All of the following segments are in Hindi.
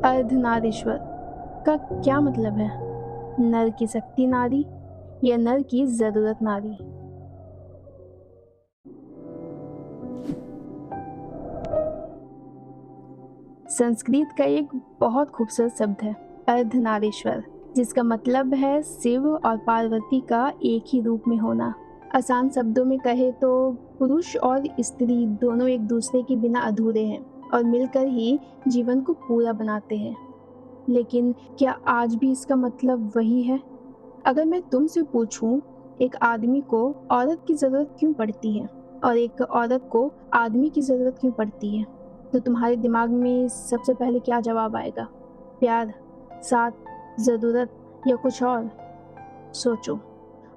अर्धनारीश्वर का क्या मतलब है? नर की शक्ति नारी या नर की जरूरत नारी? संस्कृत का एक बहुत खूबसूरत शब्द है अर्धनारीश्वर, जिसका मतलब है शिव और पार्वती का एक ही रूप में होना। आसान शब्दों में कहे तो पुरुष और स्त्री दोनों एक दूसरे के बिना अधूरे हैं और मिलकर ही जीवन को पूरा बनाते हैं। लेकिन क्या आज भी इसका मतलब वही है? अगर मैं तुमसे पूछूं, एक आदमी को औरत की जरूरत क्यों पड़ती है और एक औरत को आदमी की जरूरत क्यों पड़ती है, तो तुम्हारे दिमाग में सबसे पहले क्या जवाब आएगा? प्यार, साथ, जरूरत या कुछ और? सोचो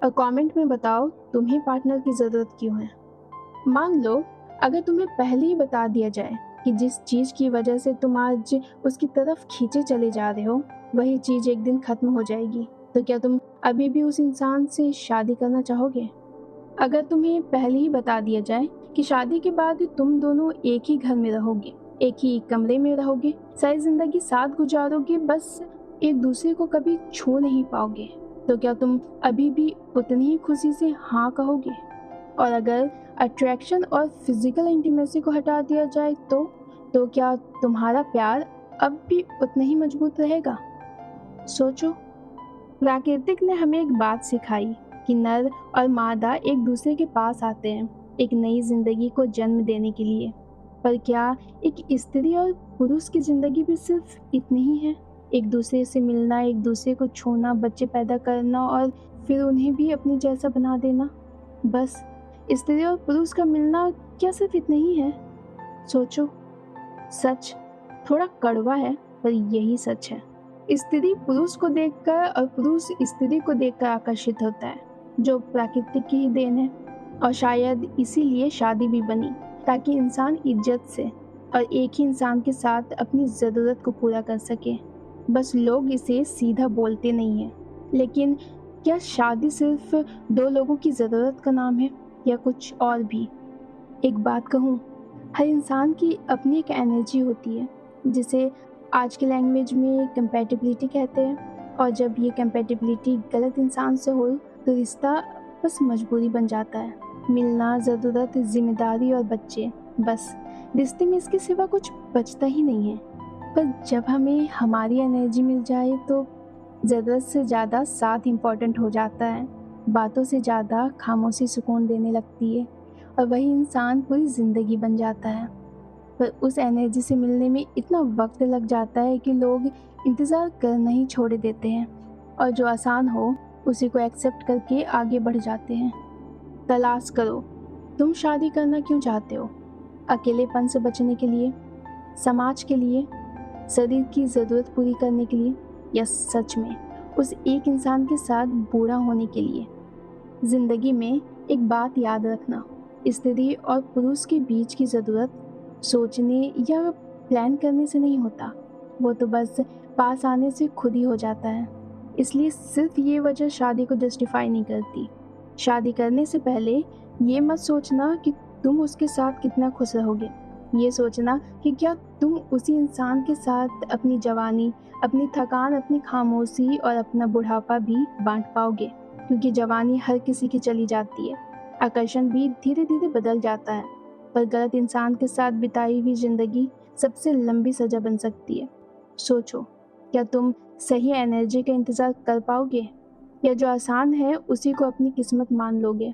और कमेंट में बताओ तुम्हें पार्टनर की जरूरत क्यों है। मान लो अगर तुम्हें पहले ही बता दिया जाए कि जिस चीज की वजह से तुम आज उसकी तरफ खींचे चले जा रहे हो, वही चीज एक दिन खत्म हो जाएगी, तो क्या तुम अभी भी उस इंसान से शादी करना चाहोगे? अगर तुम्हें पहले ही बता दिया जाए कि शादी के बाद तुम दोनों एक ही घर में रहोगे, एक ही कमरे में रहोगे, सारी जिंदगी साथ गुजारोगे, बस एक दूसरे को कभी छू नहीं पाओगे, तो क्या तुम अभी भी उतनी ही खुशी से हाँ कहोगे? और अगर अट्रैक्शन और फिजिकल इंटीमेसी को हटा दिया जाए तो क्या तुम्हारा प्यार अब भी उतना ही मजबूत रहेगा? सोचो। प्राकृतिक ने हमें एक बात सिखाई कि नर और मादा एक दूसरे के पास आते हैं एक नई जिंदगी को जन्म देने के लिए, पर क्या एक स्त्री और पुरुष की जिंदगी भी सिर्फ इतनी ही है? एक दूसरे से मिलना, एक दूसरे को छूना, बच्चे पैदा करना और फिर उन्हें भी अपनी जैसा बना देना, बस स्त्री और पुरुष का मिलना क्या सिर्फ इतना ही है? सोचो। सच थोड़ा कड़वा है, पर यही सच है। स्त्री पुरुष को देखकर और पुरुष स्त्री को देखकर आकर्षित होता है, जो प्रकृति की ही देन है। और शायद इसीलिए शादी भी बनी, ताकि इंसान इज्जत से और एक ही इंसान के साथ अपनी ज़रूरत को पूरा कर सके। बस लोग इसे सीधा बोलते नहीं हैं। लेकिन क्या शादी सिर्फ दो लोगों की ज़रूरत का नाम है या कुछ और भी? एक बात कहूँ, हर इंसान की अपनी एक एनर्जी होती है, जिसे आज के लैंग्वेज में कंपैटिबिलिटी कहते हैं। और जब ये कंपैटिबिलिटी गलत इंसान से हो तो रिश्ता बस मजबूरी बन जाता है। मिलना, ज़रूरत, जिम्मेदारी और बच्चे, बस रिश्ते में इसके सिवा कुछ बचता ही नहीं है। पर जब हमें हमारी एनर्जी मिल जाए तो ज़रूरत से ज़्यादा साथ इम्पोर्टेंट हो जाता है, बातों से ज़्यादा खामोशी सुकून देने लगती है, और वही इंसान पूरी ज़िंदगी बन जाता है। पर उस एनर्जी से मिलने में इतना वक्त लग जाता है कि लोग इंतज़ार करना ही छोड़ देते हैं, और जो आसान हो उसी को एक्सेप्ट करके आगे बढ़ जाते हैं। तलाश करो, तुम शादी करना क्यों चाहते हो? अकेलेपन से बचने के लिए, समाज के लिए, शरीर की ज़रूरत पूरी करने के लिए, या सच में उस एक इंसान के साथ बूढ़ा होने के लिए? ज़िंदगी में एक बात याद रखना, स्त्री और पुरुष के बीच की ज़रूरत सोचने या प्लान करने से नहीं होता, वो तो बस पास आने से खुद ही हो जाता है। इसलिए सिर्फ ये वजह शादी को जस्टिफाई नहीं करती। शादी करने से पहले ये मत सोचना कि तुम उसके साथ कितना खुश रहोगे, ये सोचना कि क्या तुम उसी इंसान के साथ अपनी जवानी, अपनी थकान, अपनी खामोशी और अपना बुढ़ापा भी बांट पाओगे। क्योंकि जवानी हर किसी की चली जाती है, आकर्षण भी धीरे धीरे बदल जाता है, पर गलत इंसान के साथ बिताई हुई जिंदगी सबसे लंबी सजा बन सकती है। सोचो, क्या तुम सही एनर्जी का इंतज़ार कर पाओगे, या जो आसान है उसी को अपनी किस्मत मान लोगे?